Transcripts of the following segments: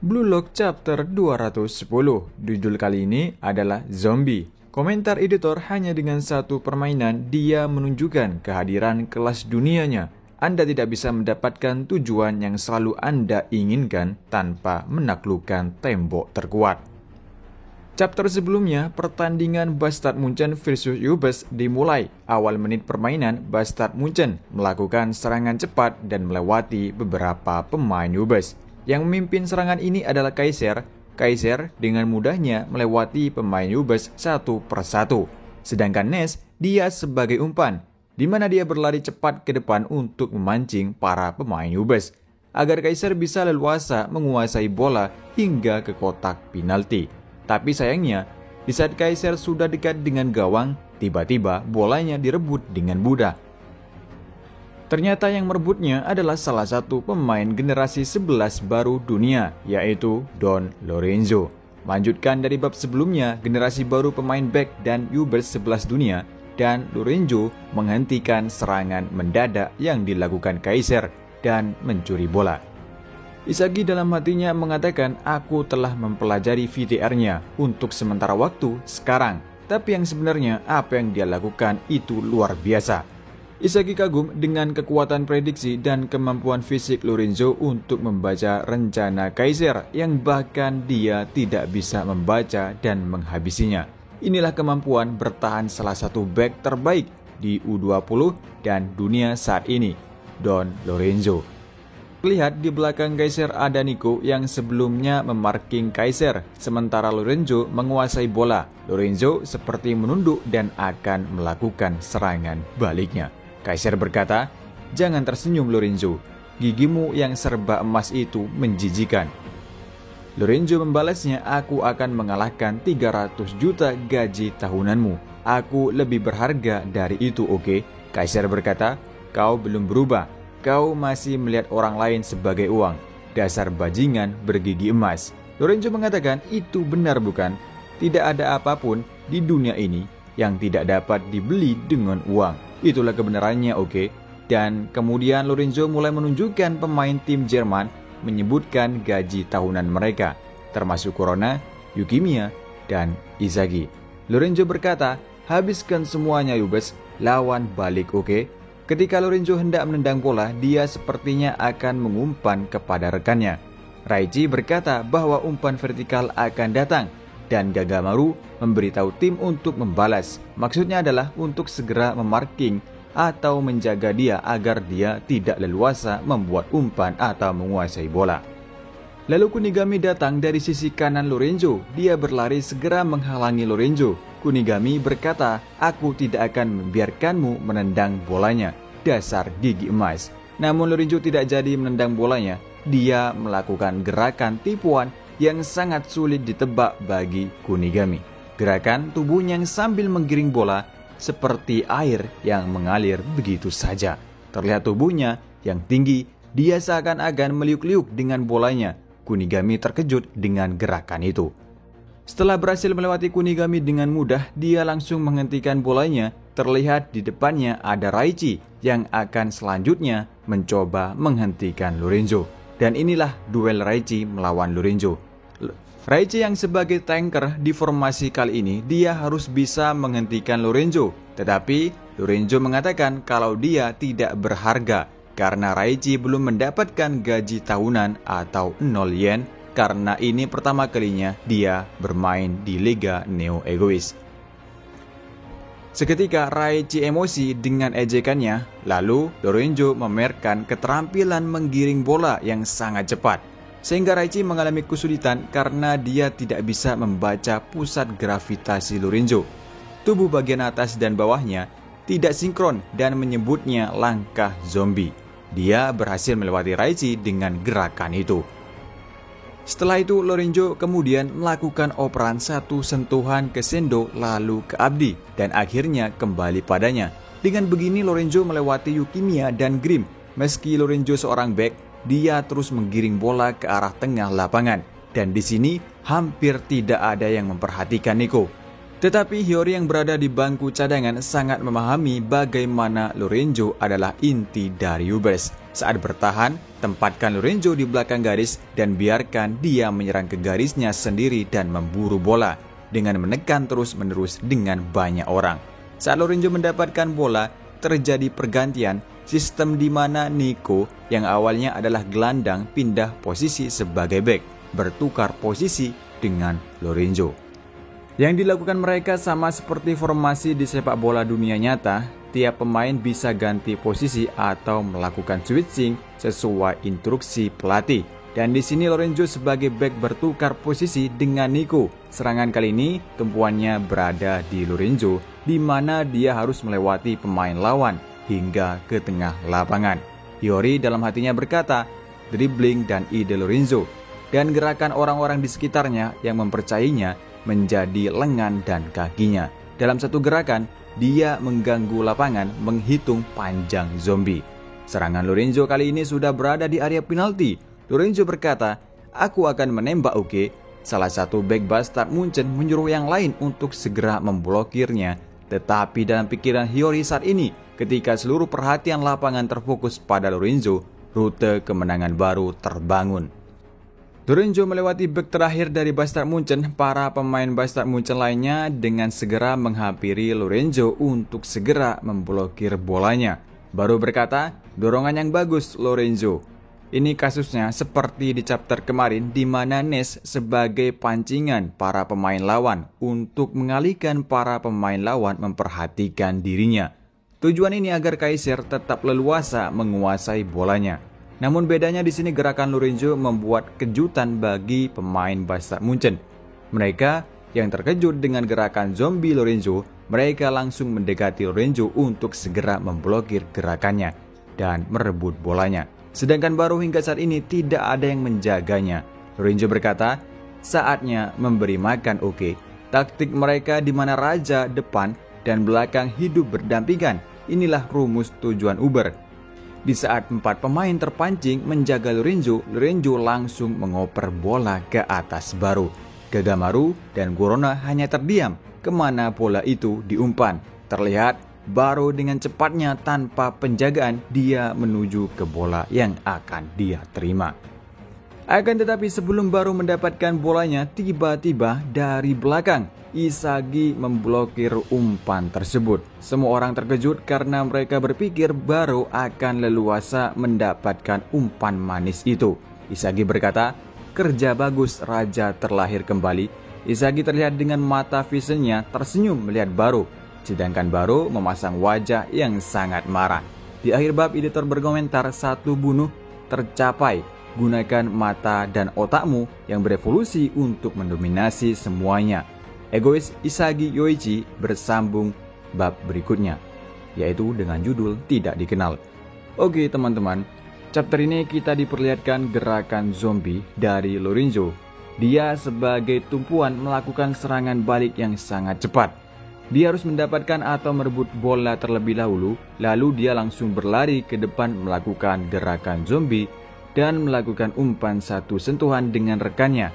Blue Lock Chapter 210. Judul kali ini adalah Zombie. Komentar editor, hanya dengan satu permainan dia menunjukkan kehadiran kelas dunianya. Anda tidak bisa mendapatkan tujuan yang selalu Anda inginkan tanpa menaklukkan tembok terkuat. Chapter sebelumnya, pertandingan Bastard Munchen versus Ubers dimulai. Awal menit permainan, Bastard Munchen melakukan serangan cepat dan melewati beberapa pemain Ubers. Yang memimpin serangan ini adalah Kaiser. Kaiser dengan mudahnya melewati pemain Ubers satu persatu. Sedangkan Ness, dia sebagai umpan, di mana dia berlari cepat ke depan untuk memancing para pemain Ubers, agar Kaiser bisa leluasa menguasai bola hingga ke kotak penalti. Tapi sayangnya, di saat Kaiser sudah dekat dengan gawang, tiba-tiba bolanya direbut dengan mudah. Ternyata yang merebutnya adalah salah satu pemain generasi 11 baru dunia, yaitu Don Lorenzo. Lanjutkan dari bab sebelumnya, generasi baru pemain back dan Ubers 11 dunia, dan Lorenzo menghentikan serangan mendadak yang dilakukan Kaiser dan mencuri bola. Isagi dalam hatinya mengatakan, aku telah mempelajari VTR-nya untuk sementara waktu sekarang. Tapi yang sebenarnya apa yang dia lakukan itu luar biasa. Isagi kagum dengan kekuatan prediksi dan kemampuan fisik Lorenzo untuk membaca rencana Kaiser yang bahkan dia tidak bisa membaca dan menghabisinya. Inilah kemampuan bertahan salah satu back terbaik di U20 dan dunia saat ini, Don Lorenzo. Lihat di belakang Kaiser ada Nico yang sebelumnya memarking Kaiser, sementara Lorenzo menguasai bola. Lorenzo seperti menunduk dan akan melakukan serangan baliknya. Kaiser berkata, "Jangan tersenyum Lorenzo, gigimu yang serba emas itu menjijikan." Lorenzo membalasnya, "Aku akan mengalahkan 300 juta gaji tahunanmu. Aku lebih berharga dari itu, oke?" Kaiser berkata, "Kau belum berubah. Kau masih melihat orang lain sebagai uang. Dasar bajingan bergigi emas." Lorenzo mengatakan, "Itu benar bukan? Tidak ada apapun di dunia ini yang tidak dapat dibeli dengan uang. Itulah kebenarannya, oke?" Dan kemudian Lorenzo mulai menunjukkan pemain tim Jerman menyebutkan gaji tahunan mereka, termasuk Corona, Yukimia, dan Isagi. Lorenzo berkata, "Habiskan semuanya Ubers, lawan balik, oke?" Ketika Lorenzo hendak menendang bola, dia sepertinya akan mengumpan kepada rekannya. Raichi berkata bahwa umpan vertikal akan datang, dan Gagamaru memberitahu tim untuk membalas. Maksudnya adalah untuk segera memarking atau menjaga dia agar dia tidak leluasa membuat umpan atau menguasai bola. Lalu Kunigami datang dari sisi kanan Lorenzo. Dia berlari segera menghalangi Lorenzo. Kunigami berkata, "Aku tidak akan membiarkanmu menendang bolanya. Dasar gigi emas." Namun Lorenzo tidak jadi menendang bolanya. Dia melakukan gerakan tipuan yang sangat sulit ditebak bagi Kunigami. Gerakan tubuhnya yang sambil menggiring bola seperti air yang mengalir begitu saja. Terlihat tubuhnya yang tinggi, dia seakan-akan meliuk-liuk dengan bolanya. Kunigami terkejut dengan gerakan itu. Setelah berhasil melewati Kunigami dengan mudah, dia langsung menghentikan bolanya. Terlihat di depannya ada Raichi yang akan selanjutnya mencoba menghentikan Lorenzo. Dan inilah duel Raichi melawan Lorenzo. Raichi yang sebagai tanker di formasi kali ini, dia harus bisa menghentikan Lorenzo. Tetapi Lorenzo mengatakan kalau dia tidak berharga karena Raichi belum mendapatkan gaji tahunan atau 0 yen, karena ini pertama kalinya dia bermain di Liga Neo Egois. Seketika Raichi emosi dengan ejekannya, lalu Lorenzo memamerkan keterampilan menggiring bola yang sangat cepat. Sehingga Raichi mengalami kesulitan karena dia tidak bisa membaca pusat gravitasi Lorenzo. Tubuh bagian atas dan bawahnya tidak sinkron dan menyebutnya langkah zombie. Dia berhasil melewati Raichi dengan gerakan itu. Setelah itu Lorenzo kemudian melakukan operan satu sentuhan ke Sendo lalu ke Abdi dan akhirnya kembali padanya. Dengan begini Lorenzo melewati Yukimiya dan Grim. Meski Lorenzo seorang back, dia terus menggiring bola ke arah tengah lapangan dan di sini hampir tidak ada yang memperhatikan Nico. Tetapi Hiyori yang berada di bangku cadangan sangat memahami bagaimana Lorenzo adalah inti dari Yubers. Saat bertahan, tempatkan Lorenzo di belakang garis dan biarkan dia menyerang ke garisnya sendiri dan memburu bola dengan menekan terus-menerus dengan banyak orang. Saat Lorenzo mendapatkan bola, terjadi pergantian sistem di mana Nico yang awalnya adalah gelandang pindah posisi sebagai bek, bertukar posisi dengan Lorenzo. Yang dilakukan mereka sama seperti formasi di sepak bola dunia nyata, tiap pemain bisa ganti posisi atau melakukan switching sesuai instruksi pelatih. Dan di sini Lorenzo sebagai bek bertukar posisi dengan Nico. Serangan kali ini tumpuannya berada di Lorenzo, di mana dia harus melewati pemain lawan hingga ke tengah lapangan. Hiyori dalam hatinya berkata, dribbling dan ide Lorenzo, dan gerakan orang-orang di sekitarnya yang mempercayainya menjadi lengan dan kakinya. Dalam satu gerakan, dia mengganggu lapangan menghitung panjang zombie. Serangan Lorenzo kali ini sudah berada di area penalti. Lorenzo berkata, "Aku akan menembak, oke?" Salah satu bek Bastard Munchen menyuruh yang lain untuk segera memblokirnya. Tetapi dalam pikiran Hiyori saat ini, ketika seluruh perhatian lapangan terfokus pada Lorenzo, rute kemenangan baru terbangun. Lorenzo melewati bek terakhir dari Bastard Munchen. Para pemain Bastard Munchen lainnya dengan segera menghampiri Lorenzo untuk segera memblokir bolanya. Baru berkata, "Dorongan yang bagus, Lorenzo." Ini kasusnya seperti di chapter kemarin di mana Ness sebagai pancingan para pemain lawan untuk mengalihkan para pemain lawan memperhatikan dirinya. Tujuan ini agar Kaiser tetap leluasa menguasai bolanya. Namun bedanya di sini gerakan Lorenzo membuat kejutan bagi pemain Bastard Munchen. Mereka yang terkejut dengan gerakan zombie Lorenzo, mereka langsung mendekati Lorenzo untuk segera memblokir gerakannya dan merebut bolanya. Sedangkan baru hingga saat ini tidak ada yang menjaganya. Lorenzo berkata, saatnya memberi makan, oke. Taktik mereka di mana raja depan dan belakang hidup berdampingan. Inilah rumus tujuan Uber. Di saat 4 pemain terpancing menjaga Lorenzo, Lorenzo langsung mengoper bola ke atas Baru. Gagamaru dan Corona hanya terdiam kemana bola itu diumpan. Terlihat Baru dengan cepatnya tanpa penjagaan dia menuju ke bola yang akan dia terima. Akan tetapi sebelum Baru mendapatkan bolanya, tiba-tiba dari belakang Isagi memblokir umpan tersebut. Semua orang terkejut karena mereka berpikir Baru akan leluasa mendapatkan umpan manis itu. Isagi berkata, "Kerja bagus, Raja terlahir kembali." Isagi terlihat dengan mata visionnya tersenyum melihat Baru. Sedangkan Baru memasang wajah yang sangat marah. Di akhir bab, editor berkomentar, "Satu bunuh tercapai. Gunakan mata dan otakmu yang berevolusi untuk mendominasi semuanya." Egois Isagi Yoichi bersambung bab berikutnya, yaitu dengan judul Tidak Dikenal. Oke teman-teman, chapter ini kita diperlihatkan gerakan zombie dari Lorenzo. Dia sebagai tumpuan melakukan serangan balik yang sangat cepat. Dia harus mendapatkan atau merebut bola terlebih dahulu, lalu dia langsung berlari ke depan melakukan gerakan zombie dan melakukan umpan satu sentuhan dengan rekannya.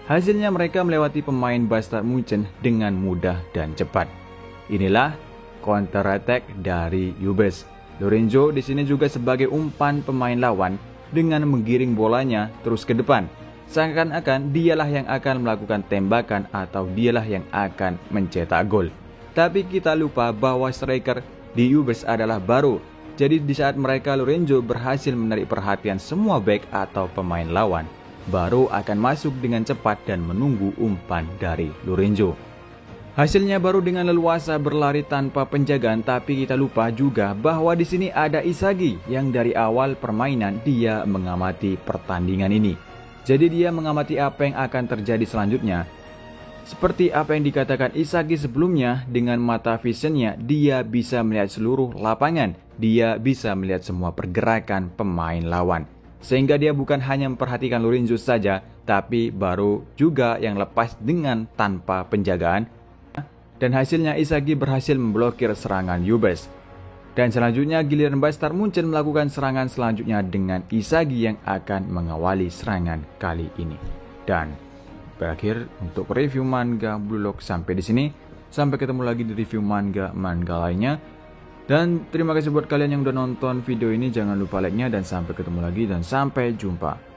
Hasilnya mereka melewati pemain Bastard Munchen dengan mudah dan cepat. Inilah counter attack dari Yubers. Lorenzo di sini juga sebagai umpan pemain lawan dengan menggiring bolanya terus ke depan. Seakan-akan dialah yang akan melakukan tembakan atau dialah yang akan mencetak gol. Tapi kita lupa bahwa striker di Yubers adalah Baru. Jadi di saat mereka Lorenzo berhasil menarik perhatian semua bek atau pemain lawan, Baru akan masuk dengan cepat dan menunggu umpan dari Lorenzo. Hasilnya Baru dengan leluasa berlari tanpa penjagaan, tapi kita lupa juga bahwa di sini ada Isagi yang dari awal permainan dia mengamati pertandingan ini. Jadi dia mengamati apa yang akan terjadi selanjutnya. Seperti apa yang dikatakan Isagi sebelumnya, dengan mata visionnya dia bisa melihat seluruh lapangan, dia bisa melihat semua pergerakan pemain lawan. Sehingga dia bukan hanya memperhatikan Lorenzo saja, tapi Baru juga yang lepas dengan tanpa penjagaan. Dan hasilnya Isagi berhasil memblokir serangan Yubers. Dan selanjutnya giliran Bastard Munchen melakukan serangan selanjutnya dengan Isagi yang akan mengawali serangan kali ini. Dan berakhir untuk review manga Blue Lock sampai di sini. Sampai ketemu lagi di review manga lainnya. Dan terima kasih buat kalian yang udah nonton video ini. Jangan lupa like-nya dan sampai ketemu lagi dan sampai jumpa.